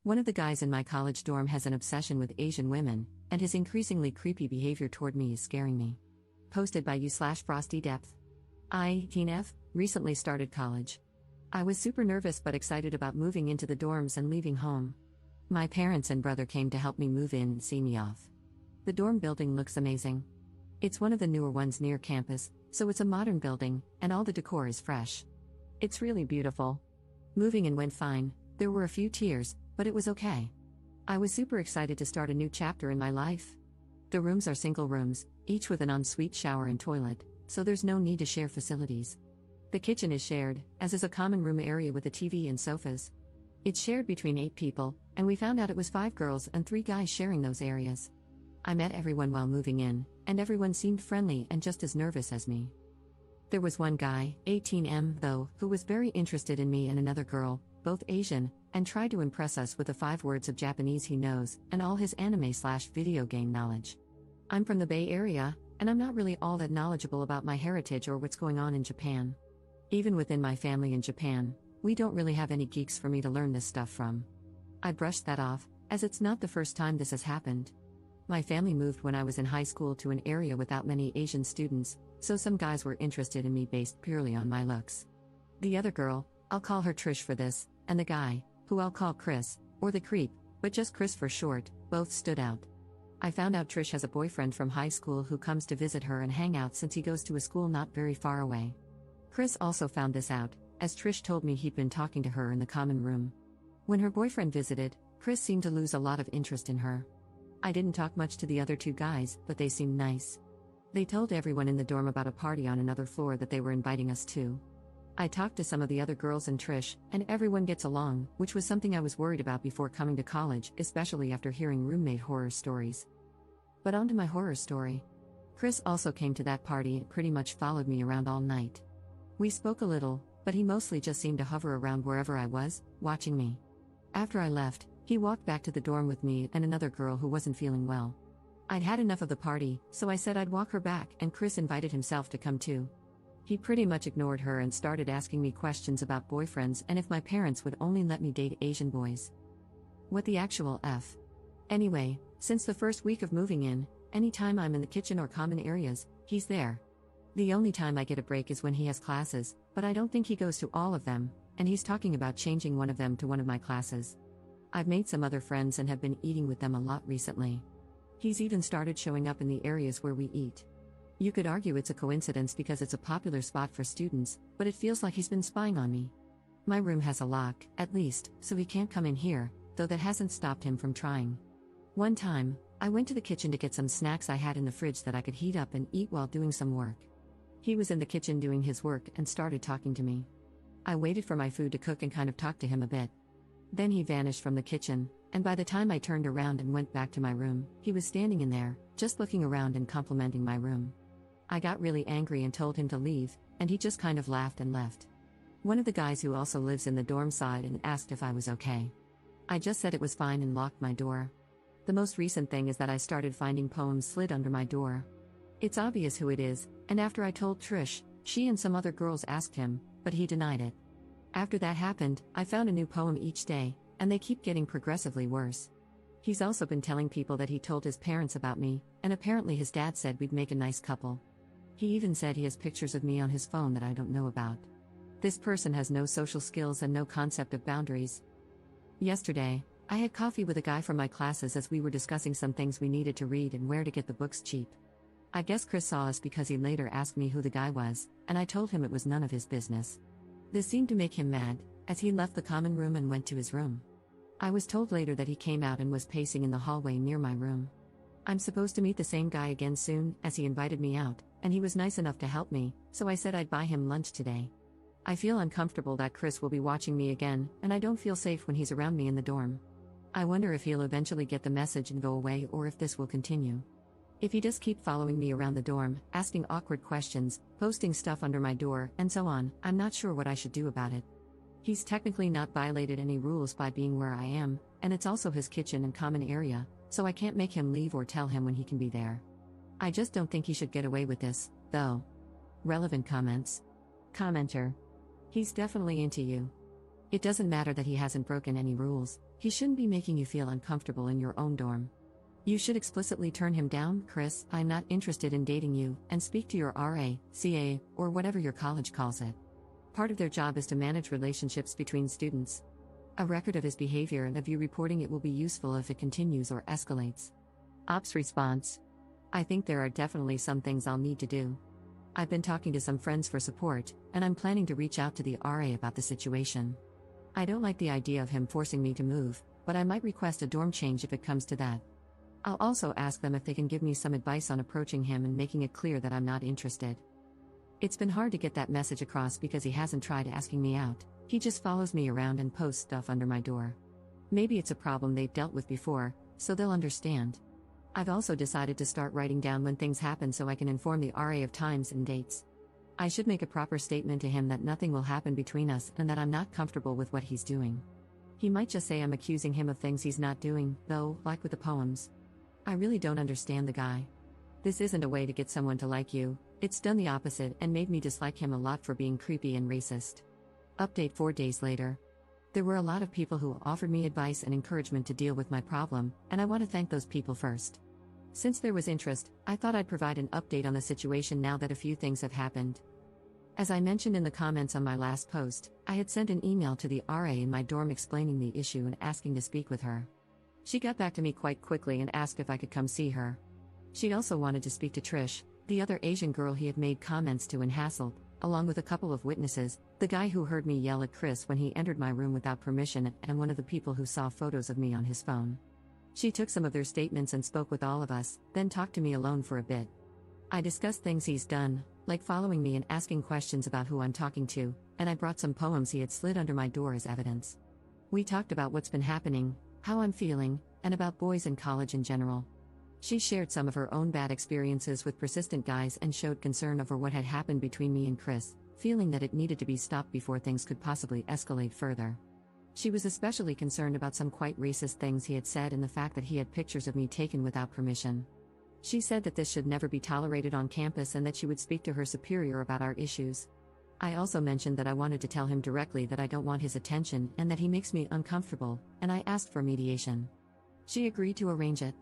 One of the guys in my college dorm has an obsession with Asian women, and his increasingly creepy behavior toward me is scaring me. Posted by u/FrostyDepth. I, teen F, recently started college. I was super nervous but excited about moving into the dorms and leaving home. My parents and brother came to help me move in and see me off. The dorm building looks amazing. It's one of the newer ones near campus, so it's a modern building, and all the decor is fresh. It's really beautiful. Moving in went fine, there were a few tears, but it was okay. I was super excited to start a new chapter in my life. The rooms are single rooms, each with an ensuite shower and toilet, so there's no need to share facilities. The kitchen is shared, as is a common room area with a TV and sofas. It's shared between 8 people, and we found out it was 5 girls and 3 guys sharing those areas. I met everyone while moving in, and everyone seemed friendly and just as nervous as me. There was one guy, 18M though, who was very interested in me and another girl, both Asian, and tried to impress us with the 5 words of Japanese he knows, and all his anime/video game knowledge. I'm from the Bay Area, and I'm not really all that knowledgeable about my heritage or what's going on in Japan. Even within my family in Japan, we don't really have any geeks for me to learn this stuff from. I brushed that off, as it's not the first time this has happened. My family moved when I was in high school to an area without many Asian students, so some guys were interested in me based purely on my looks. The other girl, I'll call her Trish for this, and the guy, who I'll call Chris, or the creep, but just Chris for short, both stood out. I found out Trish has a boyfriend from high school who comes to visit her and hang out since he goes to a school not very far away. Chris also found this out, as Trish told me he'd been talking to her in the common room. When her boyfriend visited, Chris seemed to lose a lot of interest in her. I didn't talk much to the other 2 guys, but they seemed nice. They told everyone in the dorm about a party on another floor that they were inviting us to. I talked to some of the other girls and Trish, and everyone gets along, which was something I was worried about before coming to college, especially after hearing roommate horror stories. But on to my horror story. Chris also came to that party and pretty much followed me around all night. We spoke a little, but he mostly just seemed to hover around wherever I was, watching me. After I left, he walked back to the dorm with me and another girl who wasn't feeling well. I'd had enough of the party, so I said I'd walk her back, and Chris invited himself to come too. He pretty much ignored her and started asking me questions about boyfriends and if my parents would only let me date Asian boys. What the actual F? Anyway, since the first week of moving in, anytime I'm in the kitchen or common areas, he's there. The only time I get a break is when he has classes, but I don't think he goes to all of them, and he's talking about changing one of them to one of my classes. I've made some other friends and have been eating with them a lot recently. He's even started showing up in the areas where we eat. You could argue it's a coincidence because it's a popular spot for students, but it feels like he's been spying on me. My room has a lock, at least, so he can't come in here, though that hasn't stopped him from trying. One time, I went to the kitchen to get some snacks I had in the fridge that I could heat up and eat while doing some work. He was in the kitchen doing his work and started talking to me. I waited for my food to cook and kind of talked to him a bit. Then he vanished from the kitchen, and by the time I turned around and went back to my room, he was standing in there, just looking around and complimenting my room. I got really angry and told him to leave, and he just kind of laughed and left. One of the guys who also lives in the dorm sighed and asked if I was okay. I just said it was fine and locked my door. The most recent thing is that I started finding poems slid under my door. It's obvious who it is, and after I told Trish, she and some other girls asked him, but he denied it. After that happened, I found a new poem each day, and they keep getting progressively worse. He's also been telling people that he told his parents about me, and apparently his dad said we'd make a nice couple. He even said he has pictures of me on his phone that I don't know about. This person has no social skills and no concept of boundaries. Yesterday, I had coffee with a guy from my classes as we were discussing some things we needed to read and where to get the books cheap. I guess Chris saw us because he later asked me who the guy was, and I told him it was none of his business. This seemed to make him mad, as he left the common room and went to his room. I was told later that he came out and was pacing in the hallway near my room. I'm supposed to meet the same guy again soon, as he invited me out, and he was nice enough to help me, so I said I'd buy him lunch today. I feel uncomfortable that Chris will be watching me again, and I don't feel safe when he's around me in the dorm. I wonder if he'll eventually get the message and go away or if this will continue. If he does keep following me around the dorm, asking awkward questions, posting stuff under my door, and so on, I'm not sure what I should do about it. He's technically not violated any rules by being where I am, and it's also his kitchen and common area, so I can't make him leave or tell him when he can be there. I just don't think he should get away with this, though. Relevant comments. Commenter. He's definitely into you. It doesn't matter that he hasn't broken any rules, He shouldn't be making you feel uncomfortable in your own dorm. You should explicitly turn him down. Chris, I'm not interested in dating you, and speak to your RA, CA, or whatever your college calls it. Part of their job is to manage relationships between students. A record of his behavior and of you reporting it will be useful if it continues or escalates. Ops response. I think there are definitely some things I'll need to do. I've been talking to some friends for support, and I'm planning to reach out to the RA about the situation. I don't like the idea of him forcing me to move, but I might request a dorm change if it comes to that. I'll also ask them if they can give me some advice on approaching him and making it clear that I'm not interested. It's been hard to get that message across because he hasn't tried asking me out, he just follows me around and posts stuff under my door. Maybe it's a problem they've dealt with before, so they'll understand. I've also decided to start writing down when things happen so I can inform the RA of times and dates. I should make a proper statement to him that nothing will happen between us and that I'm not comfortable with what he's doing. He might just say I'm accusing him of things he's not doing, though, like with the poems. I really don't understand the guy. This isn't a way to get someone to like you, it's done the opposite and made me dislike him a lot for being creepy and racist. Update 4 days later. There were a lot of people who offered me advice and encouragement to deal with my problem, and I want to thank those people first. Since there was interest, I thought I'd provide an update on the situation now that a few things have happened. As I mentioned in the comments on my last post, I had sent an email to the RA in my dorm explaining the issue and asking to speak with her. She got back to me quite quickly and asked if I could come see her. She also wanted to speak to Trish, the other Asian girl he had made comments to and hassled, along with a couple of witnesses, the guy who heard me yell at Chris when he entered my room without permission and one of the people who saw photos of me on his phone. She took some of their statements and spoke with all of us, then talked to me alone for a bit. I discussed things he's done, like following me and asking questions about who I'm talking to, and I brought some poems he had slid under my door as evidence. We talked about what's been happening, how I'm feeling, and about boys in college in general. She shared some of her own bad experiences with persistent guys and showed concern over what had happened between me and Chris, feeling that it needed to be stopped before things could possibly escalate further. She was especially concerned about some quite racist things he had said and the fact that he had pictures of me taken without permission. She said that this should never be tolerated on campus and that she would speak to her superior about our issues. I also mentioned that I wanted to tell him directly that I don't want his attention and that he makes me uncomfortable, and I asked for mediation. She agreed to arrange it.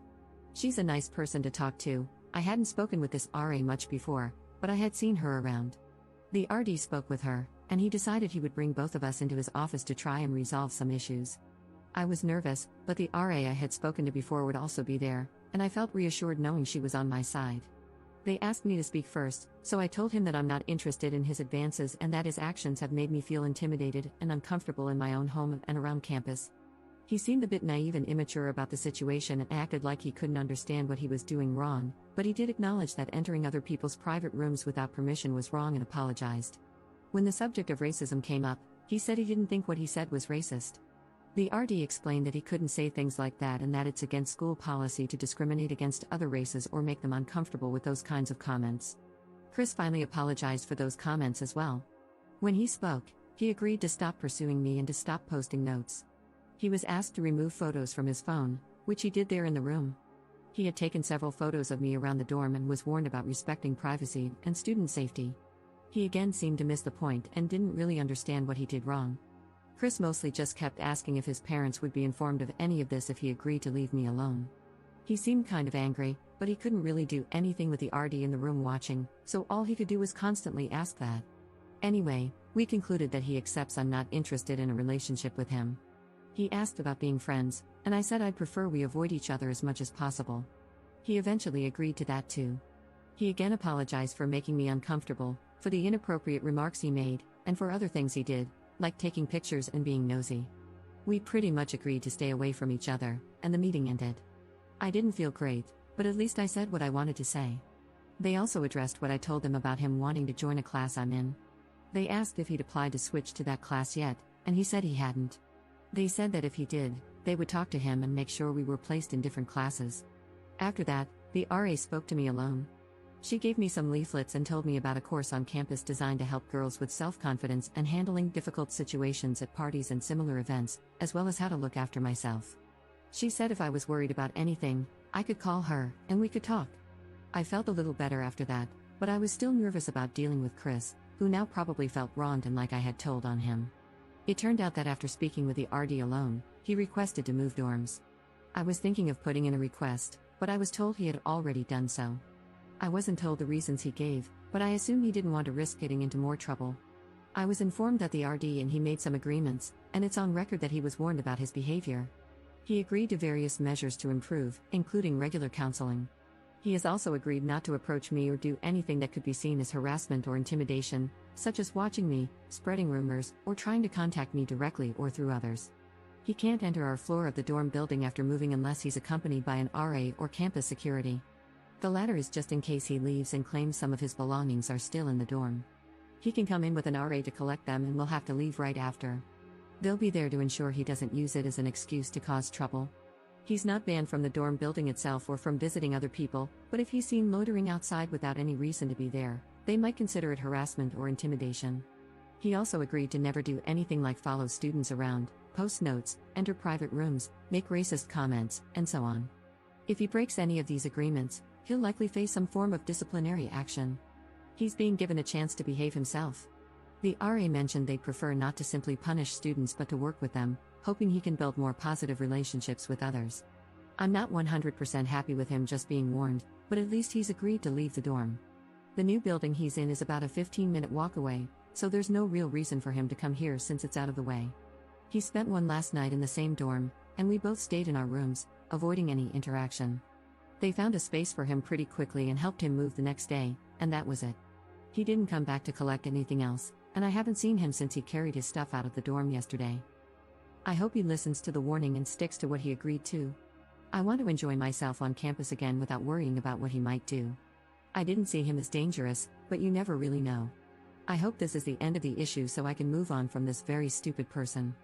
She's a nice person to talk to. I hadn't spoken with this RA much before, but I had seen her around. The RD spoke with her, and he decided he would bring both of us into his office to try and resolve some issues. I was nervous, but the RA I had spoken to before would also be there, and I felt reassured knowing she was on my side. They asked me to speak first, so I told him that I'm not interested in his advances and that his actions have made me feel intimidated and uncomfortable in my own home and around campus. He seemed a bit naive and immature about the situation and acted like he couldn't understand what he was doing wrong, but he did acknowledge that entering other people's private rooms without permission was wrong and apologized. When the subject of racism came up, he said he didn't think what he said was racist. The RD explained that he couldn't say things like that and that it's against school policy to discriminate against other races or make them uncomfortable with those kinds of comments. Chris finally apologized for those comments as well. When he spoke, he agreed to stop pursuing me and to stop posting notes. He was asked to remove photos from his phone, which he did there in the room. He had taken several photos of me around the dorm and was warned about respecting privacy and student safety. He again seemed to miss the point and didn't really understand what he did wrong. Chris mostly just kept asking if his parents would be informed of any of this if he agreed to leave me alone. He seemed kind of angry, but he couldn't really do anything with the RD in the room watching, so all he could do was constantly ask that. Anyway, we concluded that he accepts I'm not interested in a relationship with him. He asked about being friends, and I said I'd prefer we avoid each other as much as possible. He eventually agreed to that too. He again apologized for making me uncomfortable, for the inappropriate remarks he made, and for other things he did, like taking pictures and being nosy. We pretty much agreed to stay away from each other, and the meeting ended. I didn't feel great, but at least I said what I wanted to say. They also addressed what I told them about him wanting to join a class I'm in. They asked if he'd applied to switch to that class yet, and he said he hadn't. They said that if he did, they would talk to him and make sure we were placed in different classes. After that, the RA spoke to me alone. She gave me some leaflets and told me about a course on campus designed to help girls with self-confidence and handling difficult situations at parties and similar events, as well as how to look after myself. She said if I was worried about anything, I could call her, and we could talk. I felt a little better after that, but I was still nervous about dealing with Chris, who now probably felt wronged and like I had told on him. It turned out that after speaking with the RD alone, He requested to move dorms. I was thinking of putting in a request, but I was told he had already done so. I wasn't told the reasons he gave, but I assume he didn't want to risk getting into more trouble. I was informed that the RD and he made some agreements, and it's on record that he was warned about his behavior. He agreed to various measures to improve, including regular counseling. He has also agreed not to approach me or do anything that could be seen as harassment or intimidation, such as watching me, spreading rumors, or trying to contact me directly or through others. He can't enter our floor of the dorm building after moving unless he's accompanied by an RA or campus security. The latter is just in case he leaves and claims some of his belongings are still in the dorm. He can come in with an RA to collect them and will have to leave right after. They'll be there to ensure he doesn't use it as an excuse to cause trouble. He's not banned from the dorm building itself or from visiting other people, but if he's seen loitering outside without any reason to be there, they might consider it harassment or intimidation. He also agreed to never do anything like follow students around, post notes, enter private rooms, make racist comments, and so on. If he breaks any of these agreements, he'll likely face some form of disciplinary action. He's being given a chance to behave himself. The RA mentioned they'd prefer not to simply punish students but to work with them, hoping he can build more positive relationships with others. I'm not 100% happy with him just being warned, but at least he's agreed to leave the dorm. The new building he's in is about a 15-minute walk away, so there's no real reason for him to come here since it's out of the way. He spent one last night in the same dorm, and we both stayed in our rooms, avoiding any interaction. They found a space for him pretty quickly and helped him move the next day, and that was it. He didn't come back to collect anything else, and I haven't seen him since he carried his stuff out of the dorm yesterday. I hope he listens to the warning and sticks to what he agreed to. I want to enjoy myself on campus again without worrying about what he might do. I didn't see him as dangerous, but you never really know. I hope this is the end of the issue so I can move on from this very stupid person.